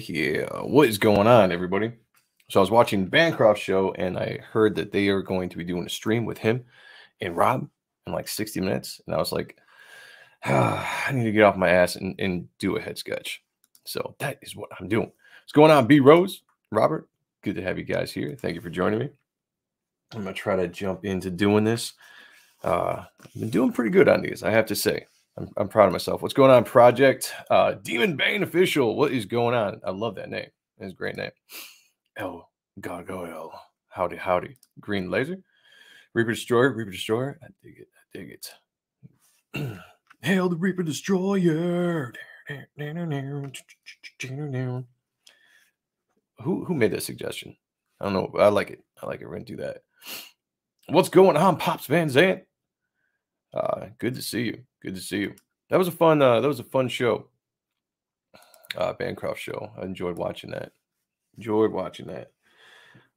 Yeah, what is going on, everybody? So I was watching Bancroft's show, and I heard that they are going to be doing a stream with him and Rob in like 60 minutes. And I was like, I need to get off my ass and do a head sketch. So that is what I'm doing. What's going on, B Rose? Robert, good to have you guys here. Thank you for joining me. I'm going to try to jump into doing this. I've been doing pretty good on these, I have to say. I'm proud of myself. What's going on, Project? Demon Bane Official. What is going on? I love that name. It's a great name. El Gargoyle. Howdy, howdy. Green Laser. Reaper Destroyer. Reaper Destroyer. I dig it. I dig it. Hail the Reaper Destroyer. Who made that suggestion? I don't know. I like it. I like it. We're going to do that. What's going on, Pops Van Zandt? Good to see you. Good to see you. That was a fun show. Bancroft show. I enjoyed watching that.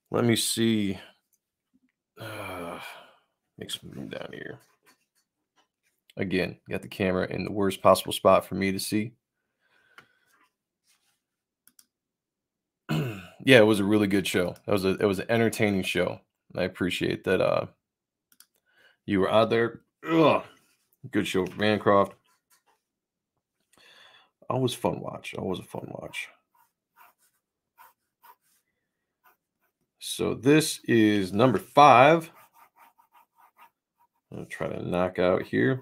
Let me see. Make some room down here. Again, got the camera in the worst possible spot for me to see. Yeah, it was a really good show. It was an entertaining show. I appreciate that you were out there. Ugh. Good show for Bancroft. Always fun watch. Always a fun watch. So this is number 5. I'm going to try to knock out here.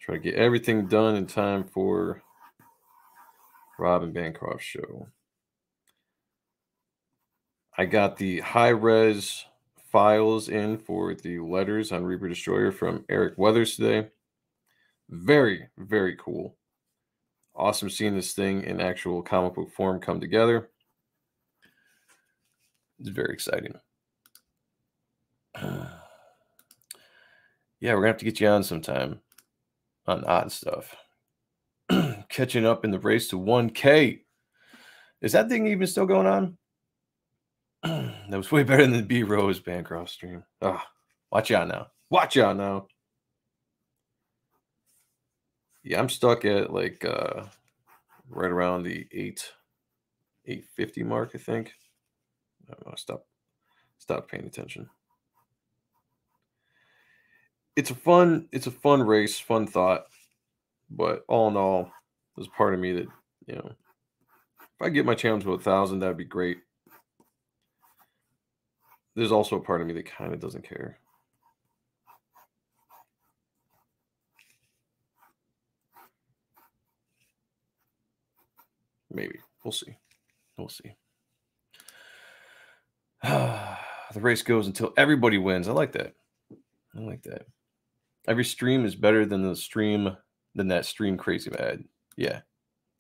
Try to get everything done in time for Rob and Bancroft show. I got the high-res files in for the letters on Reaper Destroyer from Eric Weathers today. Very, very cool. Awesome seeing this thing in actual comic book form come together. It's very exciting. Yeah, we're going to have to get you on sometime on odd stuff. Catching up in the race to 1K. Is that thing even still going on? That was way better than the B Rose Bancroft stream. Watch out now. Watch out now. Yeah, I'm stuck at like right around the 850 mark, I think. I don't know, stop paying attention. It's a fun race, fun thought. But all in all, there's part of me that, if I get my channel to 1,000, that'd be great. There's also a part of me that kind of doesn't care. Maybe. We'll see. We'll see. The race goes until everybody wins. I like that. I like that. Every stream is better than that stream Crazy Mad. Yeah.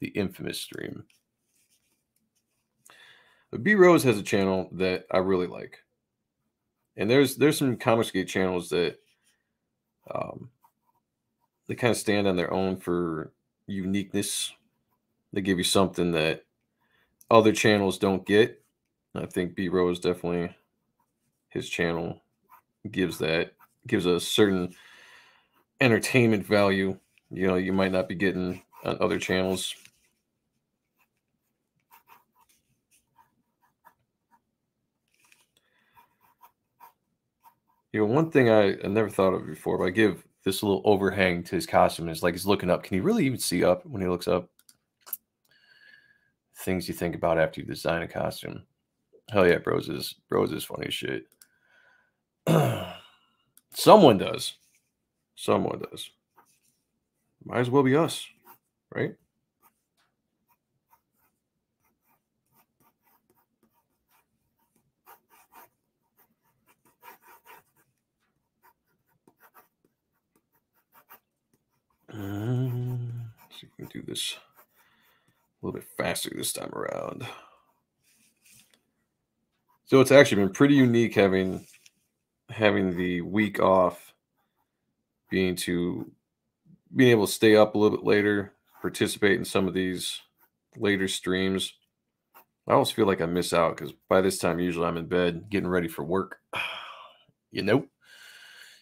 The infamous stream. But B Rose has a channel that I really like. And there's some Comicsgate channels that they kind of stand on their own for uniqueness. They give you something that other channels don't get. I think B Rose definitely, his channel gives a certain entertainment value. You might not be getting on other channels. One thing I never thought of before, but I give this little overhang to his costume. Is like he's looking up. Can he really even see up when he looks up? Things you think about after you design a costume. Hell yeah, bros is funny as shit. Someone does. Someone does. Might as well be us, right? So you can do this a little bit faster this time around. So it's actually been pretty unique having the week off, being able to stay up a little bit later, participate in some of these later streams. I always feel like I miss out because by this time usually I'm in bed getting ready for work. You know,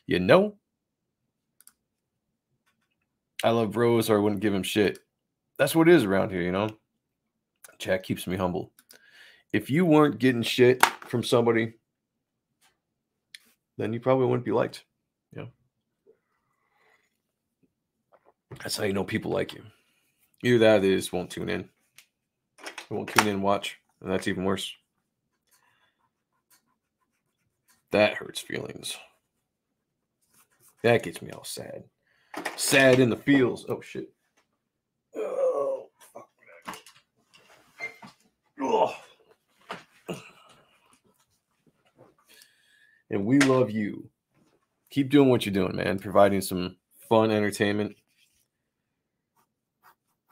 you know. I love Rose, or I wouldn't give him shit. That's what it is around here, you know. Chat keeps me humble. If you weren't getting shit from somebody, then you probably wouldn't be liked. Yeah. That's how you know people like you. Either that or they just won't tune in. They won't tune in and watch. And that's even worse. That hurts feelings. That gets me all sad. Sad in the feels. Oh, shit. Oh, fuck. Oh. And we love you. Keep doing what you're doing, man. Providing some fun entertainment.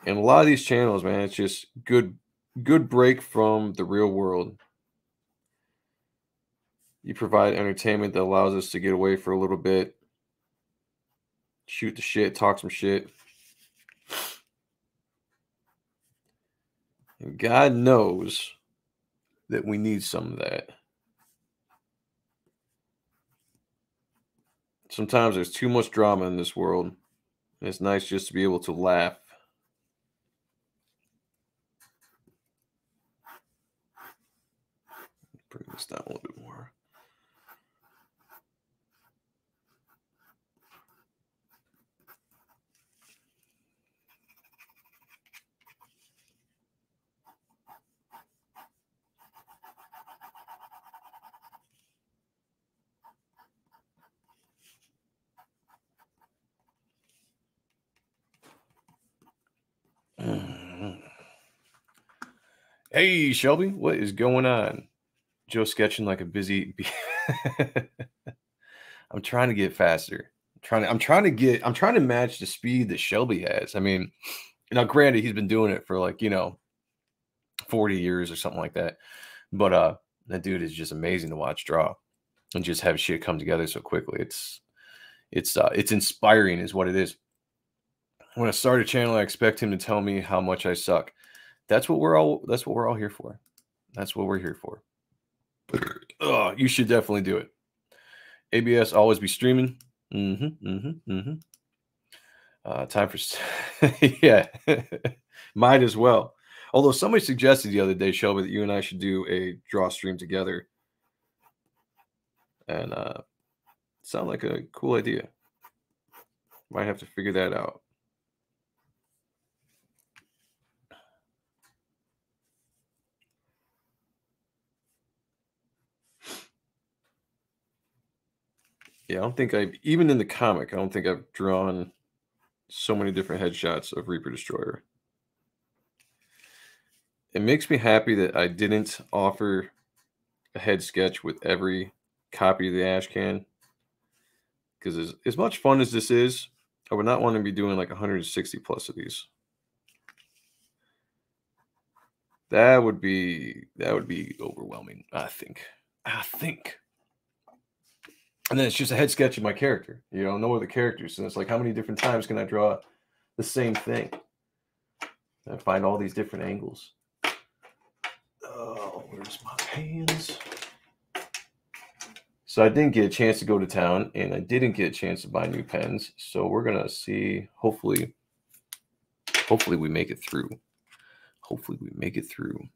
And a lot of these channels, man, it's just good break from the real world. You provide entertainment that allows us to get away for a little bit, shoot the shit, talk some shit. And God knows that we need some of that. Sometimes there's too much drama in this world. And it's nice just to be able to laugh. Bring this down a little bit more. Hey, Shelby, what is going on? Joe sketching like a busy bee. I'm trying to get faster. I'm trying to match the speed that Shelby has. I mean, now granted, he's been doing it for like, 40 years or something like that. But that dude is just amazing to watch draw and just have shit come together so quickly. It's inspiring is what it is. When I start a channel, I expect him to tell me how much I suck. That's what we're all here for. That's what we're here for. Oh, you should definitely do it. ABS always be streaming. Time for yeah. Might as well. Although somebody suggested the other day, Shelby, that you and I should do a draw stream together. And sound like a cool idea. Might have to figure that out. Yeah, I don't think even in the comic, I don't think I've drawn so many different headshots of Reaper Destroyer. It makes me happy that I didn't offer a head sketch with every copy of the ash can. Because as much fun as this is, I would not want to be doing like 160 plus of these. That would be overwhelming, I think. And then it's just a head sketch of my character, no other characters. And it's like, how many different times can I draw the same thing? I find all these different angles. Oh, where's my pens? So I didn't get a chance to go to town, and I didn't get a chance to buy new pens. So we're gonna see. Hopefully we make it through. Hopefully we make it through.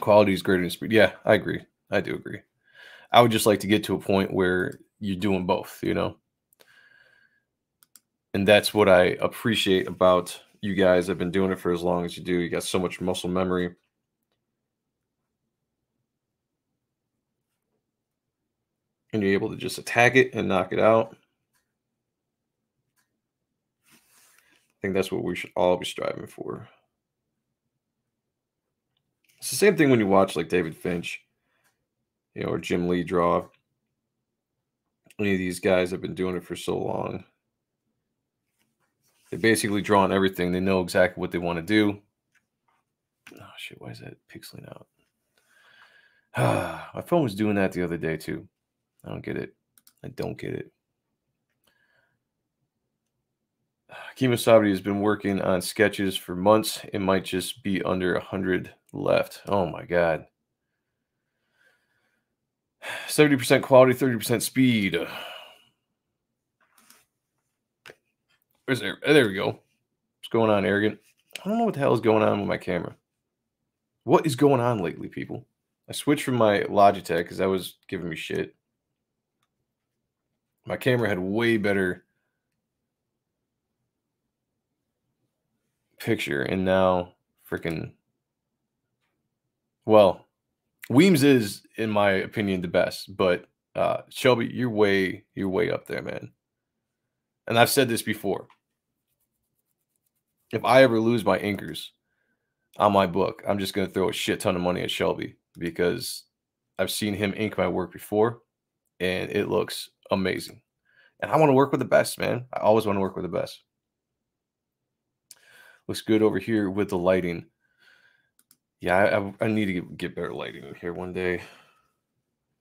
Quality is greater than speed. Yeah, I agree. I do agree. I would just like to get to a point where you're doing both, And that's what I appreciate about you guys. I've been doing it for as long as you do. You got so much muscle memory. and you're able to just attack it and knock it out. I think that's what we should all be striving for. It's the same thing when you watch like David Finch, or Jim Lee draw. Any of these guys have been doing it for so long. They basically draw on everything. They know exactly what they want to do. Oh shit, why is that pixeling out? My phone was doing that the other day too. I don't get it. I don't get it. Kemosabe has been working on sketches for months. It might just be under 100 left. Oh my god. 70% quality, 30% speed. Where's there? There we go. What's going on, Arrogant? I don't know what the hell is going on with my camera. What is going on lately, people? I switched from my Logitech because that was giving me shit. My camera had way better picture, and now freaking, well, Weems is, in my opinion, the best, but Shelby, you're way up there, man. And I've said this before. If I ever lose my inkers on my book, I'm just going to throw a shit ton of money at Shelby because I've seen him ink my work before and it looks amazing. And I want to work with the best, man. I always want to work with the best. Looks good over here with the lighting. Yeah, I need to get better lighting in here one day.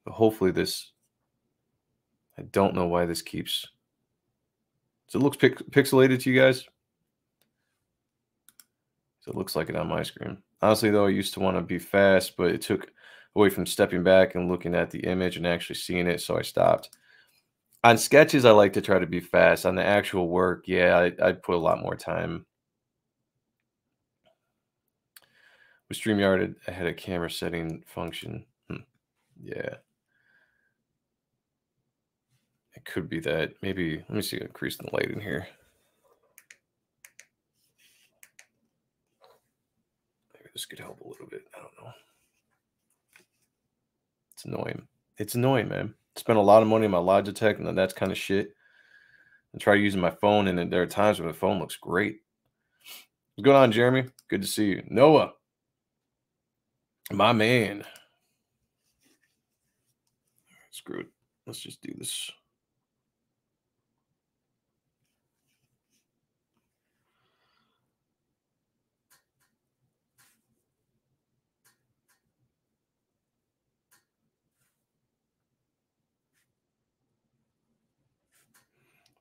But hopefully this, I don't know why this keeps. So it looks pixelated to you guys. So it looks like it on my screen. Honestly, though, I used to want to be fast, but it took away from stepping back and looking at the image and actually seeing it, so I stopped. On sketches, I like to try to be fast. On the actual work, yeah, I'd put a lot more time. With StreamYard, I had a camera setting function. Yeah. It could be that. Maybe, let me see, increase the light in here. Maybe this could help a little bit. I don't know. It's annoying. It's annoying, man. Spent a lot of money on my Logitech, and then that's kind of shit. And try using my phone, and then there are times when the phone looks great. What's going on, Jeremy? Good to see you. Noah, my man. Screw it. Let's just do this.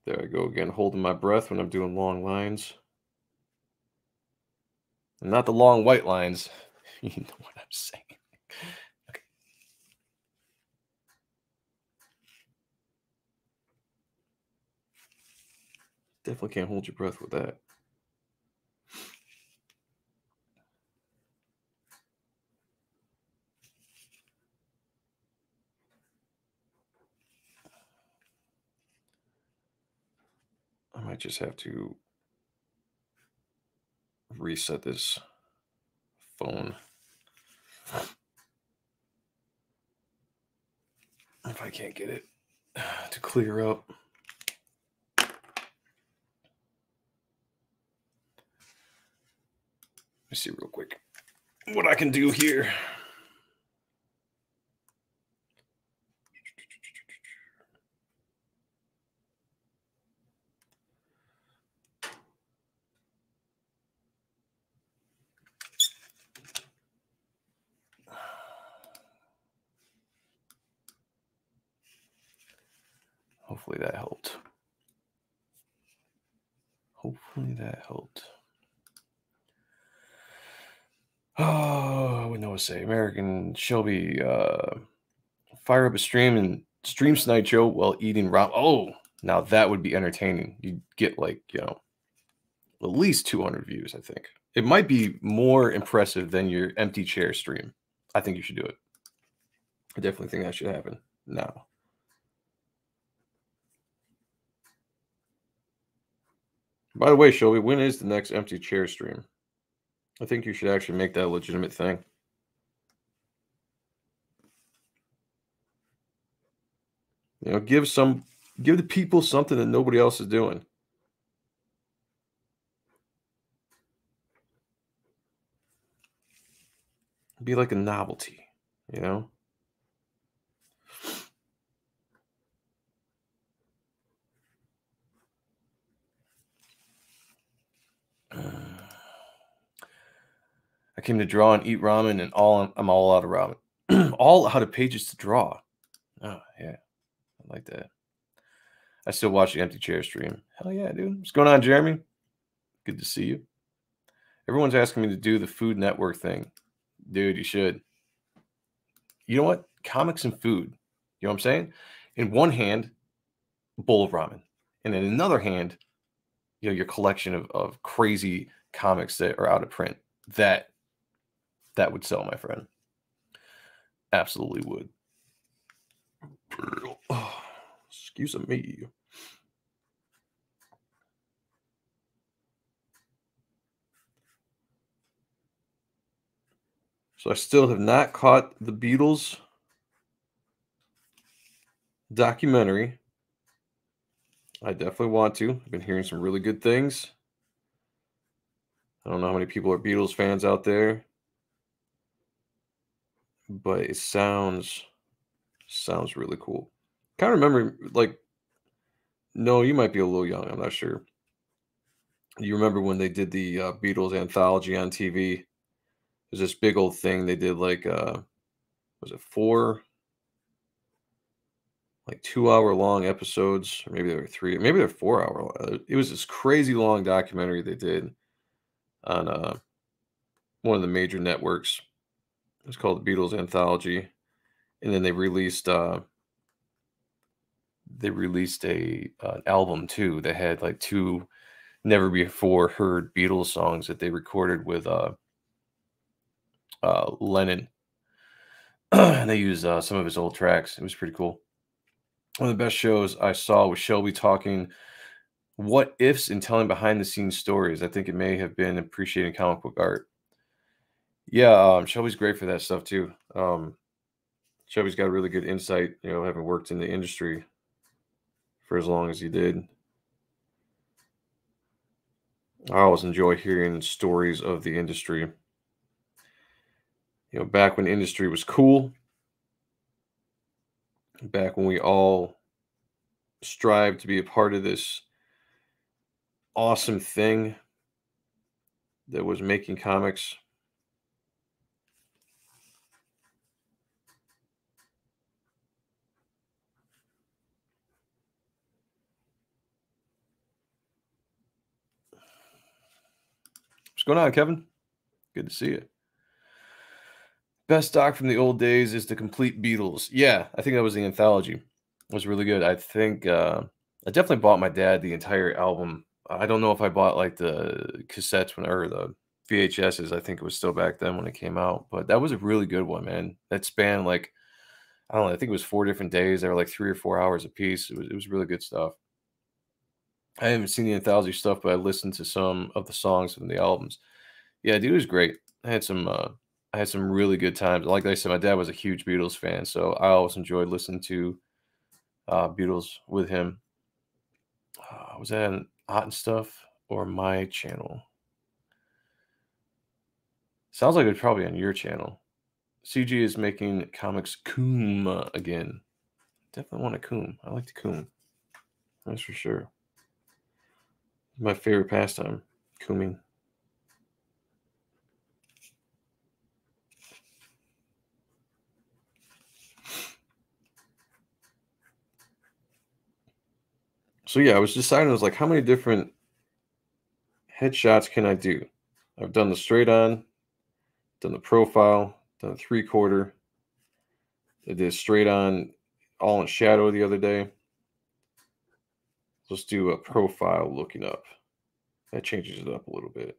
There I go again, holding my breath when I'm doing long lines. And not the long white lines. You know what I'm saying. Okay. Definitely can't hold your breath with that. I might just have to reset this phone. If I can't get it to clear up. Let me see real quick what I can do here. Hopefully that helped. Hopefully that helped. Oh, what Noah say? American Shelby, fire up a stream and stream Snipe Joe while eating ramen. Oh, now that would be entertaining. You'd get like, at least 200 views, I think. It might be more impressive than your empty chair stream. I think you should do it. I definitely think that should happen now. By the way, Shelby, when is the next empty chair stream? I think you should actually make that a legitimate thing. Give the people something that nobody else is doing. Be like a novelty, you know? I came to draw and eat ramen, and I'm all out of ramen. All out of pages to draw. Oh, yeah. I like that. I still watch the empty chair stream. Hell yeah, dude. What's going on, Jeremy? Good to see you. Everyone's asking me to do the Food Network thing. Dude, you should. You know what? Comics and food. You know what I'm saying? In one hand, a bowl of ramen. And in another hand, your collection of crazy comics that are out of print. That would sell, my friend. Absolutely would. Oh, excuse me. So I still have not caught the Beatles documentary. I definitely want to. I've been hearing some really good things. I don't know how many people are Beatles fans out there, but it sounds really cool. Kind of remember, like, no, you might be a little young. I'm not sure. You remember when they did the Beatles anthology on TV? There's this big old thing they did, like, was it four, like 2 hour long episodes, or maybe there were three, maybe they're 4 hour long. It was this crazy long documentary they did on one of the major networks. It was called the Beatles Anthology, and then they released a an album too that had like two never before heard Beatles songs that they recorded with Lennon. And they used some of his old tracks. It was pretty cool. One of the best shows I saw was Shelby talking what ifs and telling behind the scenes stories. I think it may have been appreciating comic book art. Yeah, Shelby's great for that stuff too. Shelby's got really good insight, having worked in the industry for as long as he did. I always enjoy hearing stories of the industry. Back when industry was cool, back when we all strived to be a part of this awesome thing that was making comics. What's going on, Kevin? Good to see you. Best doc from the old days is the complete Beatles. Yeah, I think that was the anthology. It was really good. I think I definitely bought my dad the entire album. I don't know if I bought like the cassettes or the VHSs. I think it was still back then when it came out, but that was a really good one, man. That spanned like, I don't know, I think it was 4 different days. They were like 3 or 4 hours a piece. It was really good stuff. I haven't seen the anthology stuff, but I listened to some of the songs from the albums. Yeah, dude was great. I had some really good times. Like I said, my dad was a huge Beatles fan, so I always enjoyed listening to Beatles with him. Was that on Hot and Stuff or my channel? Sounds like it's probably on your channel. CG is making comics coom again. Definitely want a coom. I like the coom. That's for sure. My favorite pastime, cooming. So yeah, I was deciding, I was like, how many different headshots can I do? I've done the straight on, done the profile, done the 3/4. I did straight on, all in shadow the other day. Let's do a profile looking up. That changes it up a little bit.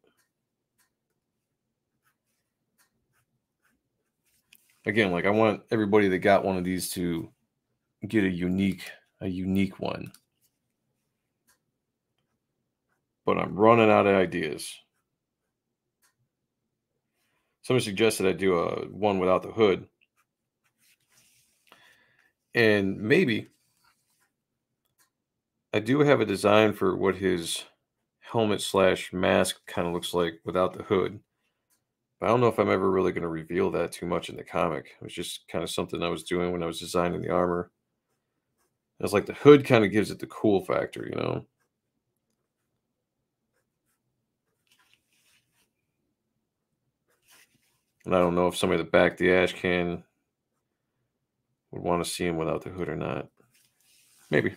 Again, like I want everybody that got one of these to get a unique one. But I'm running out of ideas. Somebody suggested I do one without the hood. And maybe I do have a design for what his helmet slash mask kind of looks like without the hood. But I don't know if I'm ever really going to reveal that too much in the comic. It was just kind of something I was doing when I was designing the armor. It's like the hood kind of gives it the cool factor, you know? And I don't know if somebody at the back of the ash can would want to see him without the hood or not. Maybe.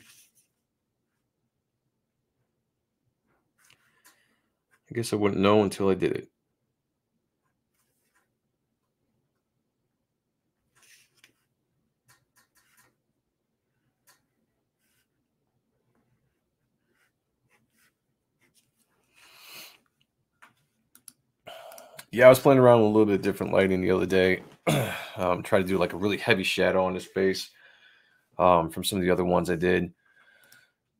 I guess I wouldn't know until I did it. Yeah, I was playing around with a little bit different lighting the other day. Try to do like a really heavy shadow on his face from some of the other ones I did.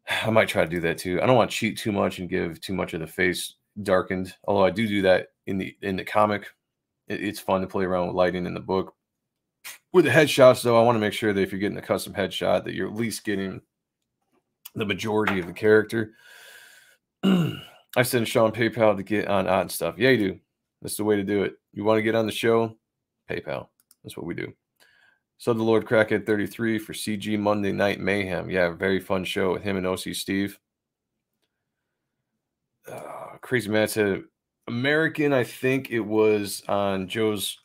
I might try to do that too. I don't want to cheat too much and give too much of the face darkened. Although I do that in the comic. It's fun to play around with lighting in the book. With the headshots, though, I want to make sure that if you're getting a custom headshot, that you're at least getting the majority of the character. I send Sean PayPal to get on odd stuff. Yeah, you do. That's the way to do it. You want to get on the show? PayPal. That's what we do. So the Lord Crackhead 33 for CG Monday Night Mayhem. Yeah, very fun show with him and OC Steve. Crazy Matt said American. I think it was on Joe's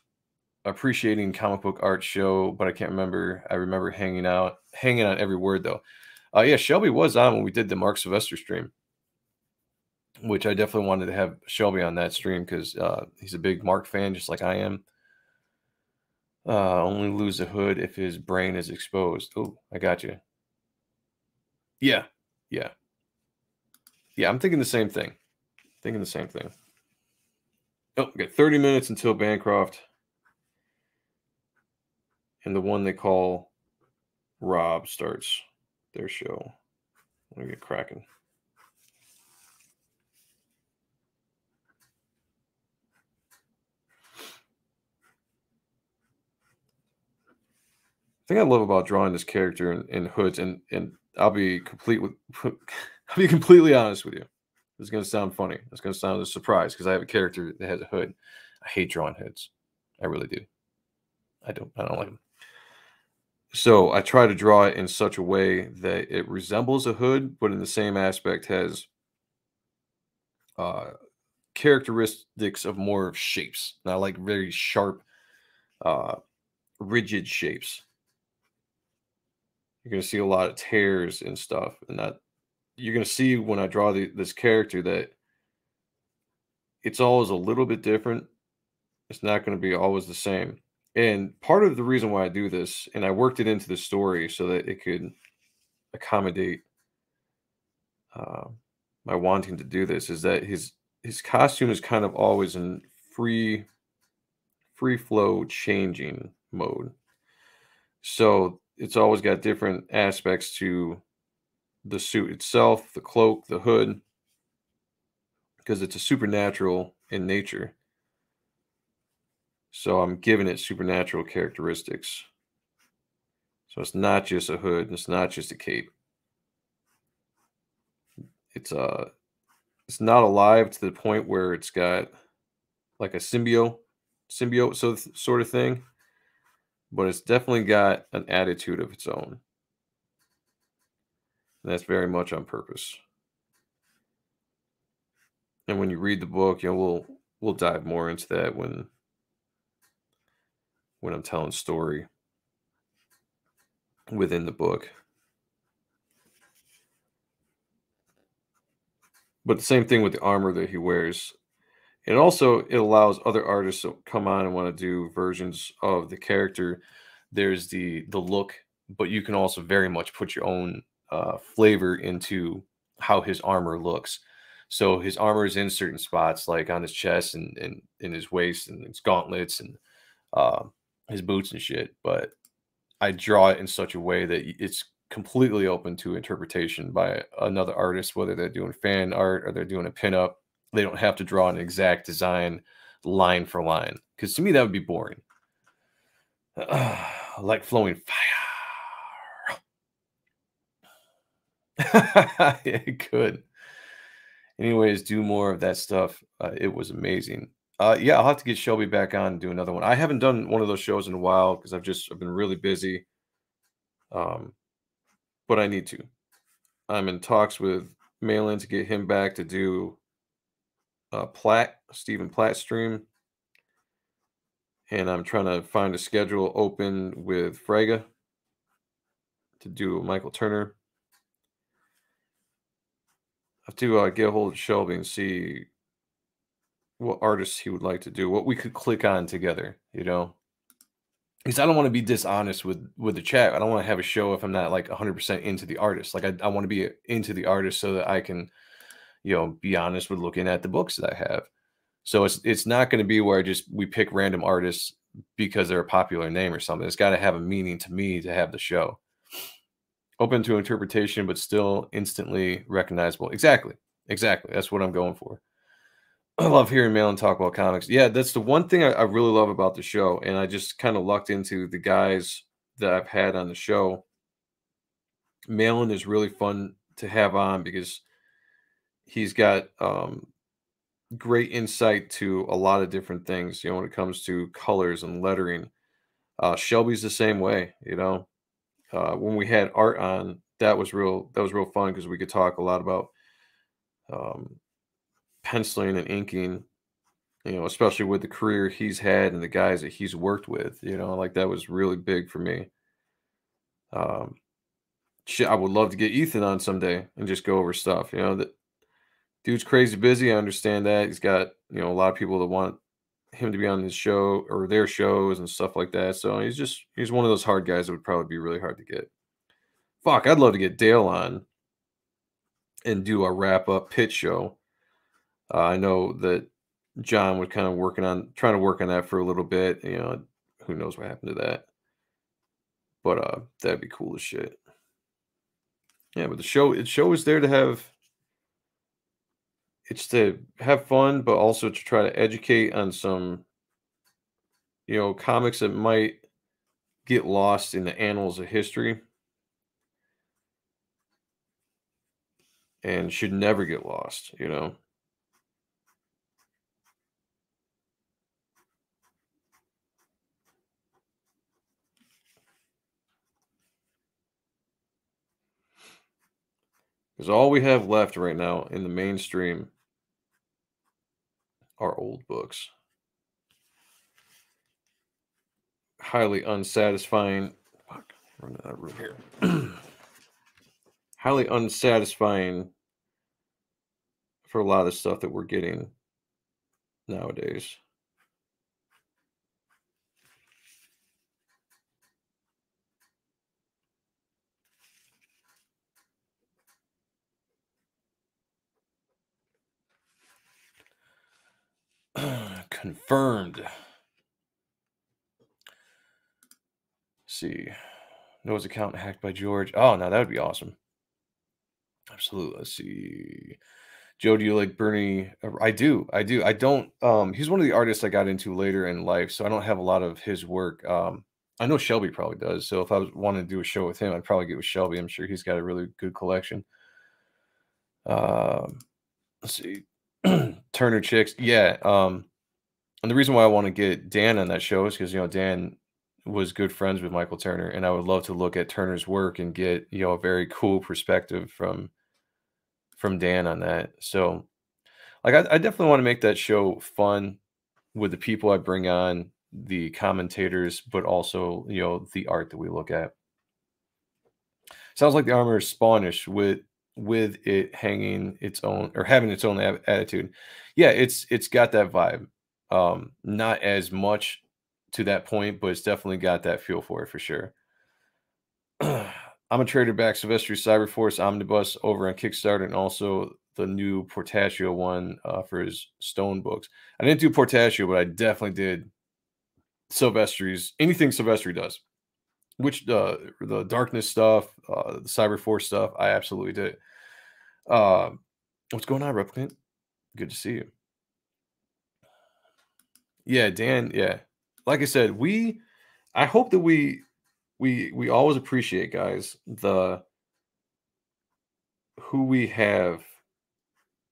appreciating comic book art show, but I can't remember. I remember hanging on every word though. Yeah, Shelby was on when we did the Mark Sylvester stream, which I definitely wanted to have Shelby on that stream because he's a big Mark fan, just like I am. Only lose the hood if his brain is exposed. Oh, I got you. Yeah, yeah, yeah. I'm thinking the same thing. Oh, we got 30 minutes until Bancroft and the one they call Rob starts their show. Let me get cracking. Thing I love about drawing this character in hoods, and I'll be I'll be completely honest with you. It's gonna sound funny. It's gonna sound a surprise because I have a character that has a hood. I hate drawing hoods. I really do. I don't like them. So I try to draw it in such a way that it resembles a hood, but in the same aspect has uh, characteristics of more of shapes. Not like very sharp, uh, rigid shapes. You're gonna see a lot of tears and stuff, and that you're gonna see when I draw this character that it's always a little bit different. It's not going to be always the same. And part of the reason why I do this, and I worked it into the story so that it could accommodate uh, my wanting to do this, is that his costume is kind of always in free flow changing mode. So it's always got different aspects to the suit itself, the cloak, the hood, because it's a supernatural in nature. So I'm giving it supernatural characteristics. So it's not just a hood, it's not just a cape. It's not alive to the point where it's got like a symbiote sort of thing, but it's definitely got an attitude of its own. And that's very much on purpose. And when you read the book, we'll dive more into that when I'm telling story within the book. But the same thing with the armor that he wears. And also it allows other artists to come on and want to do versions of the character. There's the look, but you can also very much put your own flavor into how his armor looks. So his armor is in certain spots, like on his chest and in his waist and his gauntlets and uh, his boots and shit. But I draw it in such a way that it's completely open to interpretation by another artist, whether they're doing fan art or they're doing a pinup. They don't have to draw an exact design line for line, because to me that would be boring. Like flowing fire. It could. Anyways, do more of that stuff. It was amazing. Yeah, I'll have to get Shelby back on and do another one. I haven't done one of those shows in a while because I've been really busy. Um, but I need to. I'm in talks with Malin to get him back to do Stephen Platt stream, and I'm trying to find a schedule open with Frega to do Michael Turner. I have to get a hold of Shelby and see what artists he would like to do, what we could click on together, you know? Because I don't want to be dishonest with the chat. I don't want to have a show if I'm not like 100% into the artist. Like I want to be into the artist so that I can, be honest with looking at the books that I have. So it's not going to be where we pick random artists because they're a popular name or something. It's got to have a meaning to me to have the show. Open to interpretation, but still instantly recognizable. Exactly. Exactly. That's what I'm going for. I love hearing Malin talk about comics. Yeah, that's the one thing I really love about the show. And I just kind of lucked into the guys that I've had on the show. Malin is really fun to have on because he's got great insight to a lot of different things, when it comes to colors and lettering. Shelby's the same way, when we had art on, that was real fun because we could talk a lot about um, penciling and inking, especially with the career he's had and the guys that he's worked with, like that was really big for me. Um, shit, I would love to get Ethan on someday and just go over stuff. That dude's crazy busy. I understand that he's got a lot of people that want him to be on his show or their shows and stuff like that. So he's one of those hard guys that would probably be really hard to get. Fuck, I'd love to get Dale on and do a wrap up pitch show. I know that John was kind of trying to work on that for a little bit. Who knows what happened to that? But that'd be cool as shit. Yeah, but the show is there to have fun, but also to try to educate on some comics that might get lost in the annals of history and should never get lost. Because all we have left right now in the mainstream are old books. Highly unsatisfying. Fuck, run out of room here. Highly unsatisfying for a lot of the stuff that we're getting nowadays. Confirmed. See. Noah's account hacked by George. Oh, now that would be awesome. Absolutely. Let's see. Joe, do you like Bernie? I do. I do. I don't. He's one of the artists I got into later in life, so I don't have a lot of his work. I know Shelby probably does. So if I was wanting to do a show with him, I'd probably get with Shelby. I'm sure he's got a really good collection. Let's see. Turner Chicks. Yeah. And the reason why I want to get Dan on that show is because Dan was good friends with Michael Turner, and I would love to look at Turner's work and get a very cool perspective from Dan on that. So, like, I definitely want to make that show fun with the people I bring on, the commentators, but also the art that we look at. Sounds like the armor is Spawnish with it hanging its own or having its own attitude. Yeah, it's got that vibe. Not as much to that point, but it's definitely got that feel for it for sure. I'm a trader back Sylvester Cyberforce Omnibus over on Kickstarter and also the new Portaccio one for his Stone books. I didn't do Portaccio, but I definitely did Sylvester's anything Sylvester does. Which the darkness stuff, the Cyberforce stuff, I absolutely did. What's going on, Replicant? Good to see you. Yeah, Dan. Yeah, like I said, I hope that we always appreciate, guys, who we have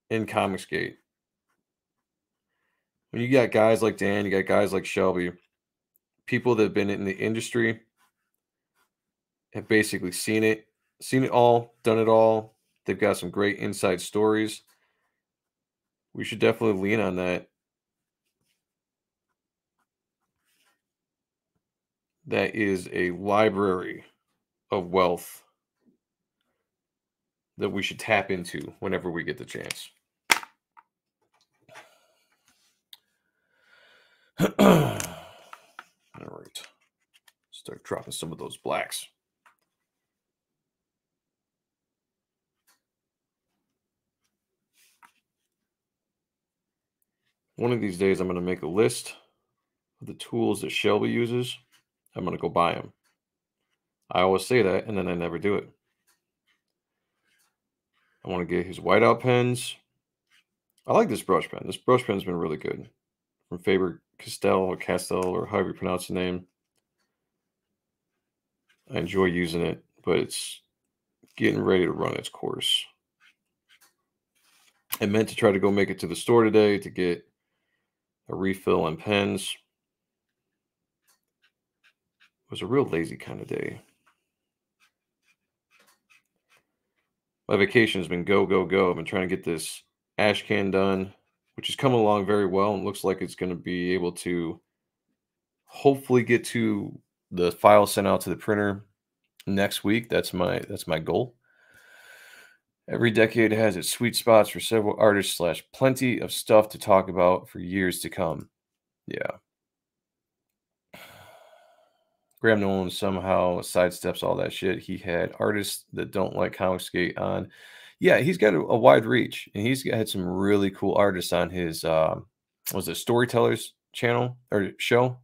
in Comicsgate. When you got guys like Dan, you got guys like Shelby, people that have been in the industry, have basically seen it all, done it all. They've got some great inside stories. We should definitely lean on that. That is a library of wealth that we should tap into whenever we get the chance. All right. Start dropping some of those blacks. One of these days, I'm going to make a list of the tools that Shelby uses. I'm going to go buy them. I always say that, and then I never do it. I want to get his whiteout pens. I like this brush pen. This brush pen's been really good. From Faber-Castell, or however you pronounce the name. I enjoy using it, but it's getting ready to run its course. I meant to try to go make it to the store today to get a refill on pens. It was a real lazy kind of day. My vacation has been go, go, go. I've been trying to get this ash can done, which is coming along very well and looks like it's going to be able to hopefully get to the file sent out to the printer next week. That's my goal. Every decade has its sweet spots for several artists / plenty of stuff to talk about for years to come. Yeah. Graham Nolan somehow sidesteps all that shit. He had artists that don't like Comicsgate on. Yeah, he's got a wide reach, and had some really cool artists on his was it Storytellers channel or show?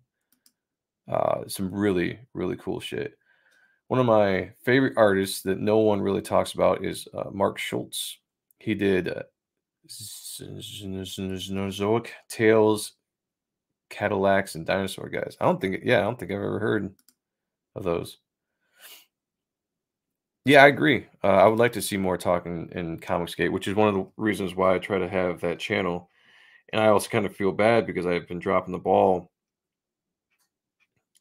Some really, really cool shit. One of my favorite artists that no one really talks about is Mark Schultz. He did Cenozoic Tales, Cadillacs, and Dinosaur Guys. I don't think I've ever heard of those. Yeah, I agree. I would like to see more talking in Comicsgate, which is one of the reasons why I try to have that channel. And I also kind of feel bad because I've been dropping the ball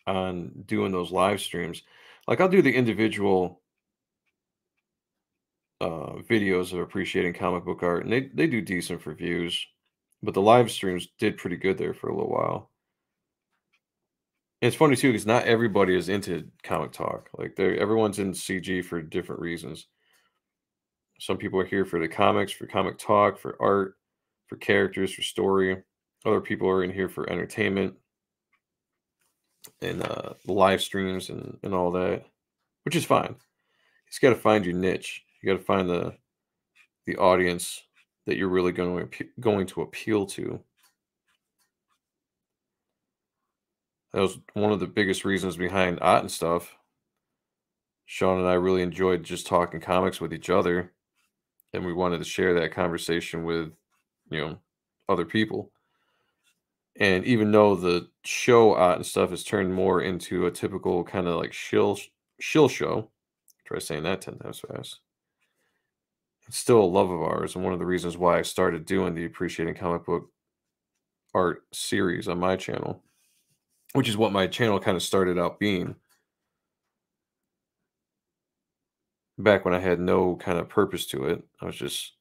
on doing those live streams. Like I'll do the individual videos of appreciating comic book art, and they do decent for views, but the live streams did pretty good there for a little while. And it's funny too because not everybody is into comic talk. Like everyone's in CG for different reasons. Some people are here for the comics, for comic talk, for art, for characters, for story. Other people are in here for entertainment and live streams and all that, which is fine. You just got to find your niche. You got to find the audience that you're really going to appeal to. That was one of the biggest reasons behind Ott and stuff. Sean and I really enjoyed just talking comics with each other, and we wanted to share that conversation with, other people. And even though the show Ott and stuff has turned more into a typical kind of like shill show, try saying that 10 times fast. It's still a love of ours, and one of the reasons why I started doing the Appreciating Comic Book Art series on my channel, which is what my channel kind of started out being back when I had no kind of purpose to it. I was just,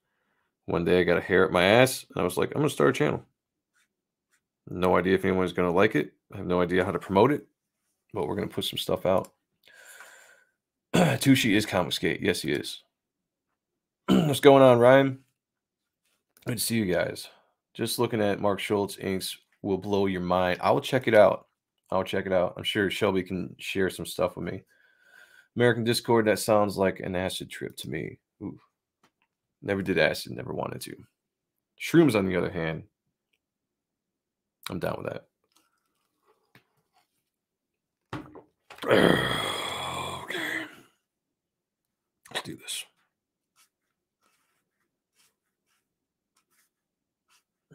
one day I got a hair up my ass, and I was like, I'm going to start a channel. No idea if anyone's going to like it. I have no idea how to promote it, but we're going to put some stuff out. Tushi is Comicsgate. Yes, he is. What's going on, Ryan? Good to see you guys. Just looking at Mark Schultz inks will blow your mind. I will check it out. I'm sure Shelby can share some stuff with me. American Discord, that sounds like an acid trip to me. Ooh. Never did acid, never wanted to. Shrooms, on the other hand, I'm down with that. Okay. Let's do this.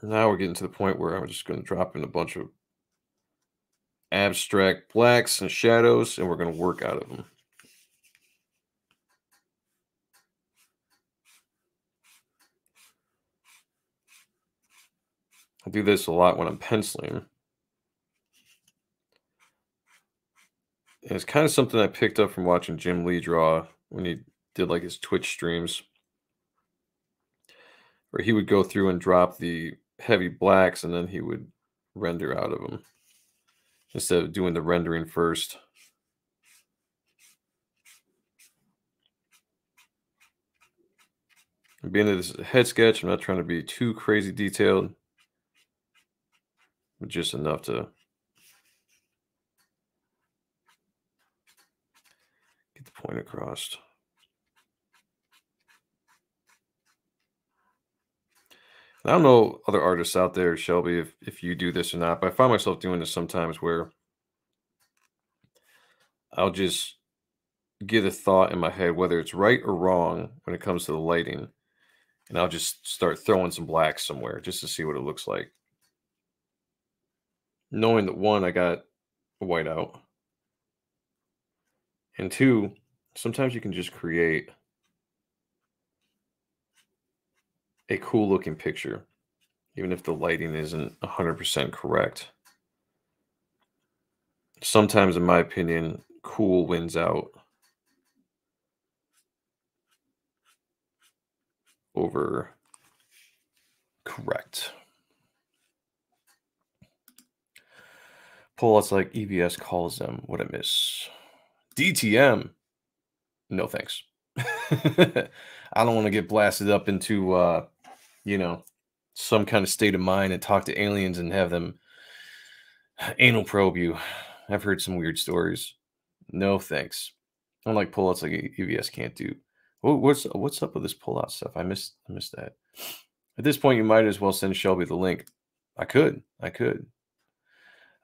Now we're getting to the point where I'm just going to drop in a bunch of abstract blacks and shadows, and we're going to work out of them. I do this a lot when I'm penciling. And it's kind of something I picked up from watching Jim Lee draw when he did like his Twitch streams, where he would go through and drop the heavy blacks and then he would render out of them instead of doing the rendering first. And being that this is a head sketch, I'm not trying to be too crazy detailed, but just enough to get the point across. I don't know other artists out there, Shelby, if you do this or not, but I find myself doing this sometimes where I'll just get a thought in my head, whether it's right or wrong when it comes to the lighting, and I'll just start throwing some blacks somewhere just to see what it looks like. Knowing that one, I got a whiteout, and two, sometimes you can just create a cool looking picture, even if the lighting isn't 100% correct. Sometimes, in my opinion, cool wins out over correct. Pullouts like EBS calls them. What I miss. DTM. No thanks. I don't want to get blasted up into you know, some kind of state of mind and talk to aliens and have them anal probe you. I've heard some weird stories. No thanks. Unlike pullouts like EBS can't do. What's up with this pullout stuff? I missed that. At this point, you might as well send Shelby the link. I could. I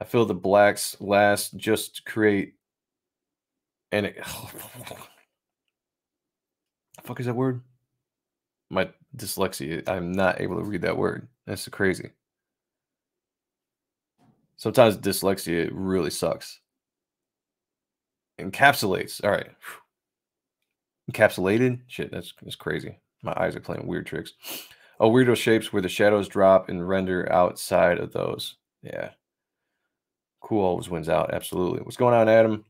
feel the blacks last just to create and fuck is that word? My dyslexia. I'm not able to read that word. That's crazy. Sometimes dyslexia really sucks. Encapsulates. All right. Encapsulated? Shit, that's crazy. My eyes are playing weird tricks. Oh, weirdo shapes where the shadows drop and render outside of those. Yeah. Cool always wins out. Absolutely. What's going on, Adam?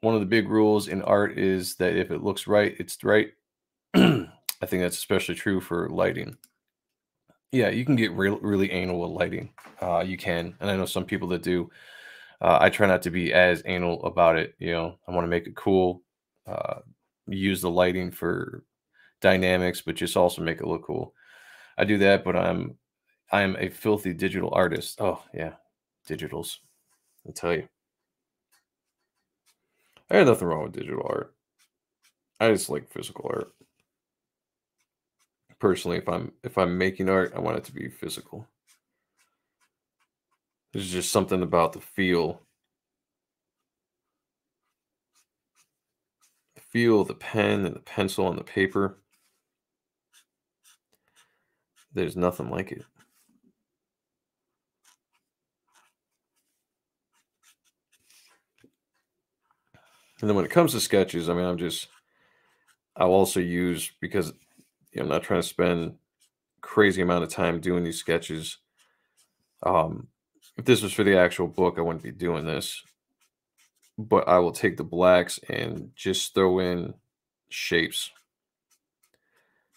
One of the big rules in art is that if it looks right, it's right. I think that's especially true for lighting. Yeah, you can get really anal with lighting. You can. And I know some people that do. I try not to be as anal about it. You know, I want to make it cool. Use the lighting for dynamics, but just also make it look cool. I do that, but I am a filthy digital artist. Oh yeah, digitals. I'll tell you, I have nothing wrong with digital art. I just like physical art. Personally, if I'm making art, I want it to be physical. There's just something about the feel of the pen and the pencil and the paper. There's nothing like it. And then when it comes to sketches, I mean, I'll also use because I'm not trying to spend crazy amount of time doing these sketches. Um, if this was for the actual book, I wouldn't be doing this. But I will take the blacks and just throw in shapes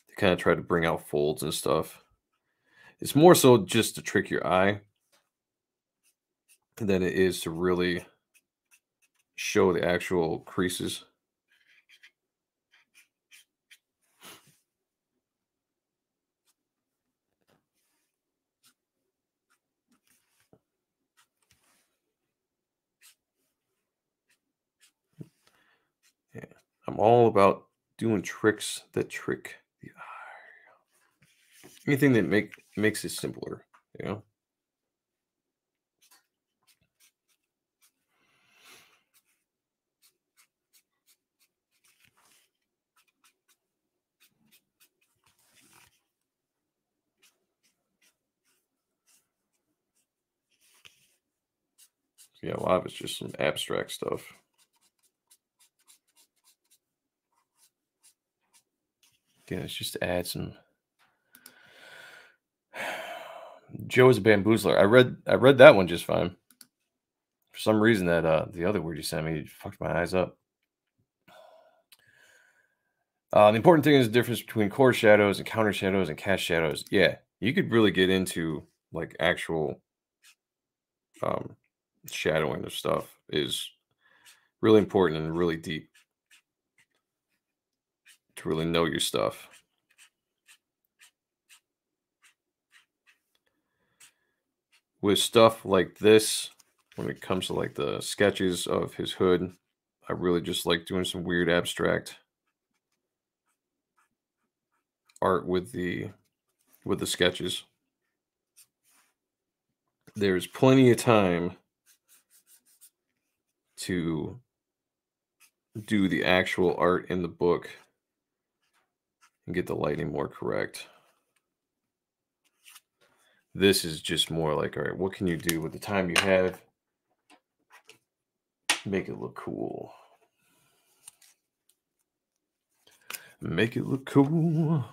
to kind of try to bring out folds and stuff. It's more so just to trick your eye than it is to really show the actual creases. Yeah, I'm all about doing tricks that trick the eye. Anything that makes it simpler, you know. So yeah, a lot of it's just some abstract stuff. Again, it's just to add some Joe is a bamboozler. I read that one just fine. For some reason that the other word you sent me fucked my eyes up. The important thing is the difference between core shadows and counter shadows and cast shadows. Yeah, you could really get into like actual um, shadowing of stuff is really important and really deep to really know your stuff. With stuff like this, when it comes to like the sketches of his hood, I really just like doing some weird abstract art with the sketches. There's plenty of time to do the actual art in the book and get the lighting more correct. This is just more like, all right, what can you do with the time you have? Make it look cool. Make it look cool.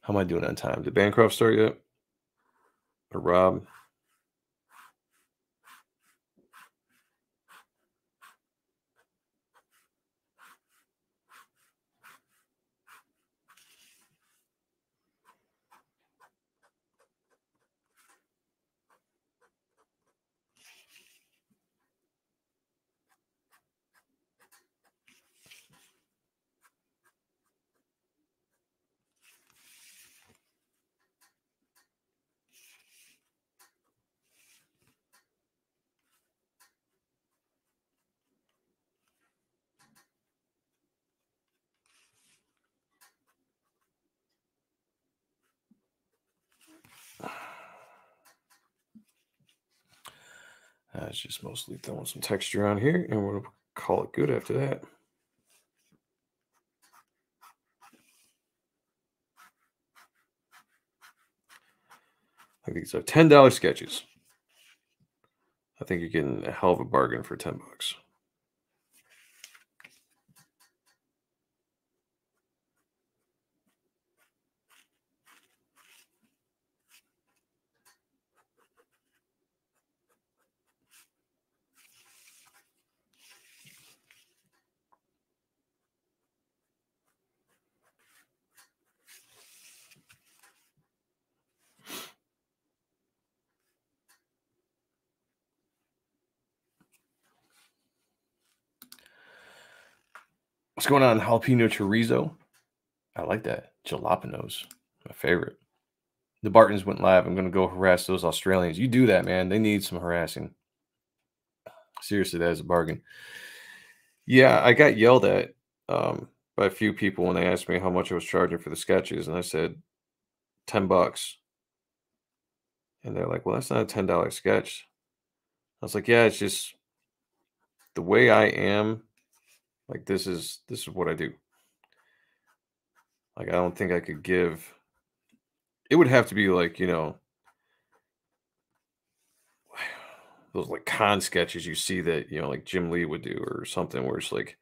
How am I doing on time? Did Bancroft start yet? Or Rob? It's just mostly throwing some texture on here, and we'll call it good after that. I think these are $10 sketches. I think you're getting a hell of a bargain for $10. What's going on? Jalapeno chorizo. I like that. Jalapenos. My favorite. The Bartons went live. I'm going to go harass those Australians. You do that, man. They need some harassing. Seriously, that is a bargain. Yeah, I got yelled at by a few people when they asked me how much I was charging for the sketches, and I said $10. And they're like, "Well, that's not a $10 sketch." I was like, "Yeah, it's just the way I am. Like this is what I do. Like I don't think I could give. It would have to be like those like con sketches you see that like Jim Lee would do or something where it's like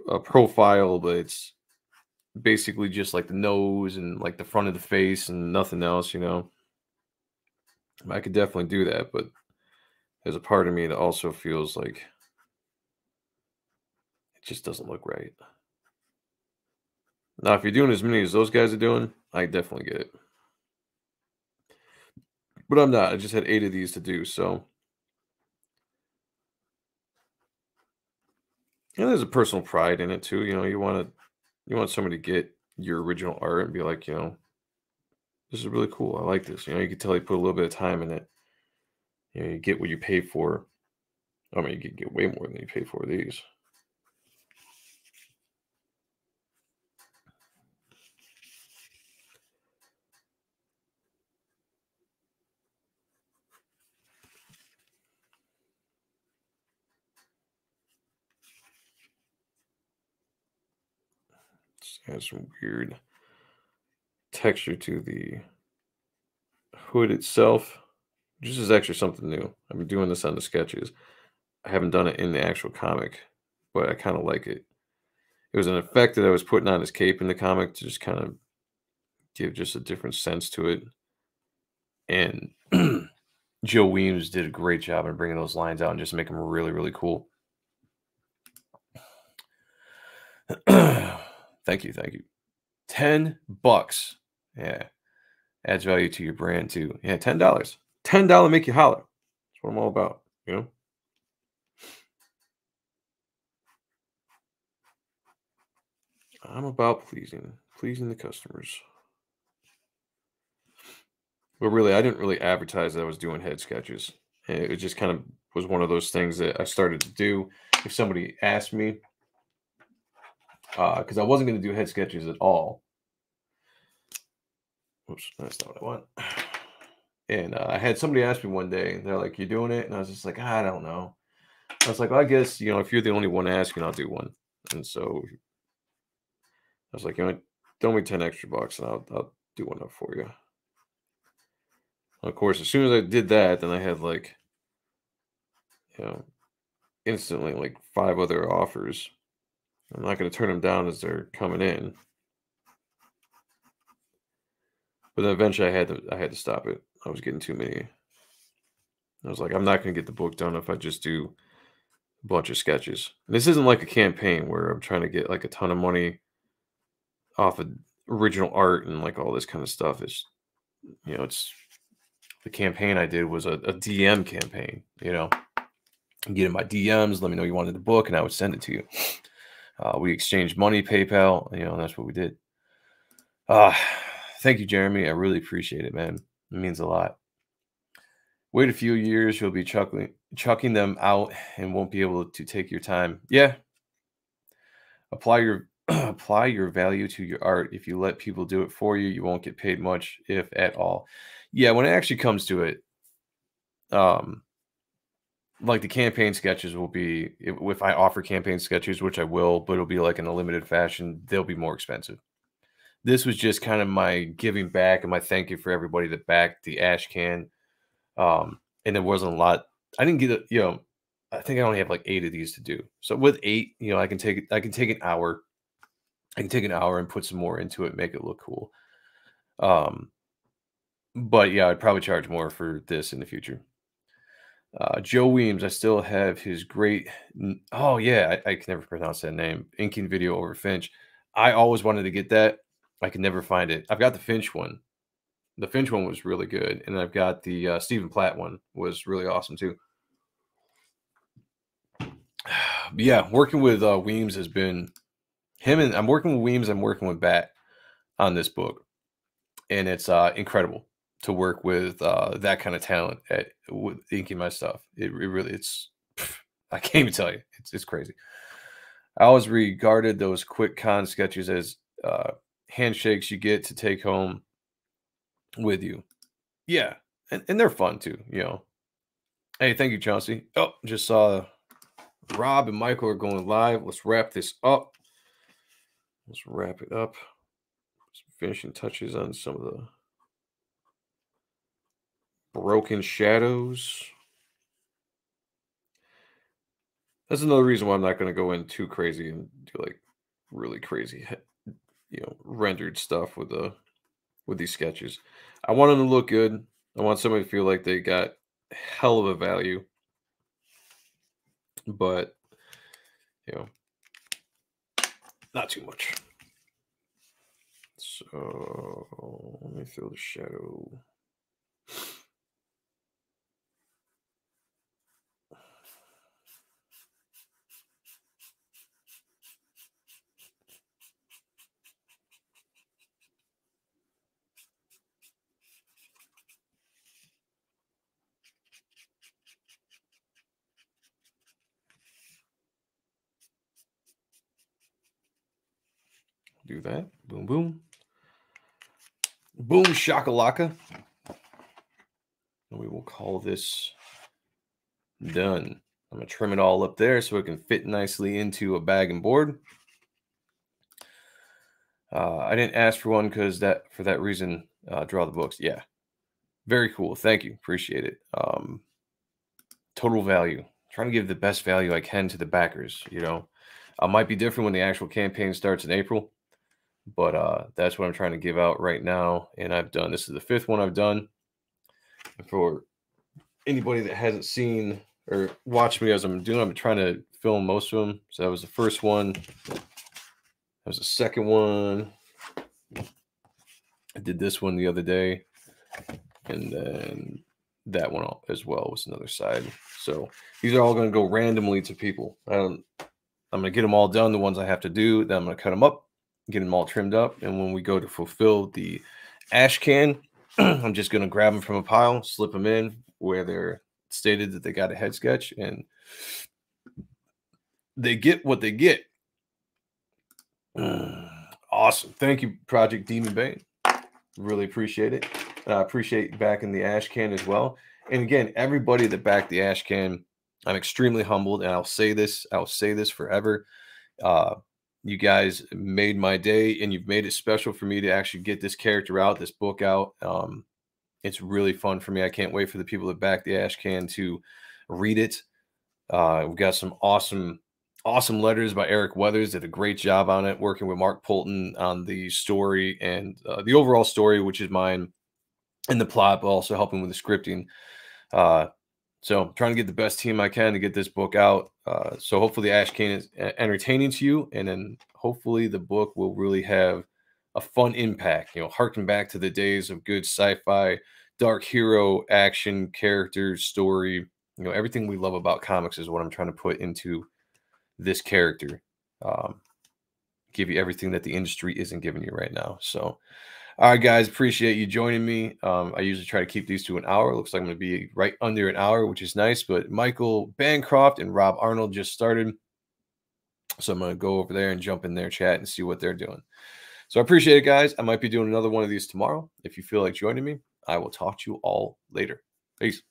a profile, but it's basically just like the nose and like the front of the face and nothing else. I could definitely do that, but there's a part of me that also feels like it just doesn't look right. Now, if you're doing as many as those guys are doing, I definitely get it. But I'm not. I just had 8 of these to do, so there's a personal pride in it too. You want somebody to get your original art and be like, this is really cool. I like this. You can tell you put a little bit of time in it. You get what you pay for. I mean, you can get way more than you pay for these. Has some weird texture to the hood itself. This is actually something new. I've been doing this on the sketches. I haven't done it in the actual comic, but I kind of like it. It was an effect that I was putting on his cape in the comic to just kind of give just a different sense to it. And Joe Weems did a great job in bringing those lines out and just make them really, really cool. Thank you. 10 bucks. Yeah. Adds value to your brand too. Yeah, $10. $10 make you holler. That's what I'm all about, you know? I'm about pleasing the customers. But really, I didn't really advertise that I was doing head sketches. It just kind of was one of those things that I started to do. If somebody asked me, because I wasn't going to do head sketches at all. Oops, that's not what I want. And I had somebody ask me one day, and they're like, "You doing it?" And I was just like, "I don't know." I was like, "Well, I guess if you're the only one asking, I'll do one." And so I was like, "Throw me 10 extra bucks, and I'll do one up for you." Of course, as soon as I did that, then I had like, you know, instantly like 5 other offers. I'm not going to turn them down as they're coming in. But then eventually I had to stop it. I was getting too many. I was like, I'm not going to get the book done if I just do a bunch of sketches. And this isn't like a campaign where I'm trying to get like a ton of money off of original art and like all this kind of stuff. It's the campaign I did was a DM campaign, get in my DMs, let me know you wanted the book, and I would send it to you. We exchanged money, PayPal, and that's what we did. Thank you, Jeremy. I really appreciate it, man. It means a lot. Wait a few years, you'll be chucking them out and won't be able to take your time. Yeah. Apply your apply your value to your art. If you let people do it for you, you won't get paid much, if at all. Yeah, when it actually comes to it, like the campaign sketches will be, if I offer campaign sketches, which I will, but it'll be like in a limited fashion, they'll be more expensive. This was just kind of my giving back and my thank you for everybody that backed the ash can. And there wasn't a lot. I didn't get I think I only have like 8 of these to do. So with 8, I can take an hour. I can take an hour and put some more into it, make it look cool. But yeah, I'd probably charge more for this in the future. Joe Weems, I still have his great. Oh yeah, I can never pronounce that name. Inking video over Finch. I always wanted to get that. I can never find it. I've got the Finch one. The Finch one was really good, and I've got the Stephen Platt one was really awesome too. But yeah, working with Weems has been him, and I'm working with Weems. I'm working with Bat on this book, and it's incredible to work with that kind of talent with inking my stuff. It really, I can't even tell you. It's crazy. I always regarded those quick con sketches as handshakes you get to take home with you. Yeah, and they're fun too. Hey, thank you, Chauncey. Oh, just saw Rob and Michael are going live. Let's wrap this up. Let's wrap it up. Some finishing touches on some of the broken shadows. That's another reason why I'm not going to go in too crazy and do like really crazy, rendered stuff with these sketches. I want them to look good. I want somebody to feel like they got hell of a value, but not too much. So let me feel the shadow. Do that. Boom, boom. Boom, shakalaka. And we will call this done. I'm going to trim it all up there so it can fit nicely into a bag and board. I didn't ask for one because for that reason, draw the books. Yeah. Very cool. Thank you. Appreciate it. Total value. Trying to give the best value I can to the backers, Might be different when the actual campaign starts in April, but that's what I'm trying to give out right now. And this is the 5th one I've done. And for anybody that hasn't seen or watched me as I'm doing, I'm trying to film most of them. So that was the first one. That was the second one. I did this one the other day. And then that one as well was another side. So these are all going to go randomly to people. I'm going to get them all done, the ones I have to do. Then I'm going to cut them up, get them all trimmed up. And when we go to fulfill the ash can, I'm just going to grab them from a pile, slip them in where they're stated that they got a head sketch, and they get what they get. Awesome. Thank you, Project Demon Bane. Really appreciate it. I appreciate backing the ash can as well. And again, everybody that backed the ash can, I'm extremely humbled, and I'll say this forever. You guys made my day, and you've made it special for me to actually get this character out, this book out. It's really fun for me. I can't wait for the people that back the ash can to read it. We've got some awesome letters by Eric Weathers. Did a great job on it, working with Mark Polton on the story and the overall story, which is mine, and the plot, but also helping with the scripting. So I'm trying to get the best team I can to get this book out. So hopefully Ash Can is entertaining to you, and then hopefully the book will really have a fun impact. Harken back to the days of good sci-fi, dark hero, action, character, story. Everything we love about comics is what I'm trying to put into this character. Give you everything that the industry isn't giving you right now. So, all right, guys, appreciate you joining me. I usually try to keep these to an hour. Looks like I'm going to be right under an hour, which is nice. But Michael Bancroft and Rob Arnold just started. So I'm going to go over there and jump in their chat and see what they're doing. So I appreciate it, guys. I might be doing another one of these tomorrow. If you feel like joining me, I will talk to you all later. Peace.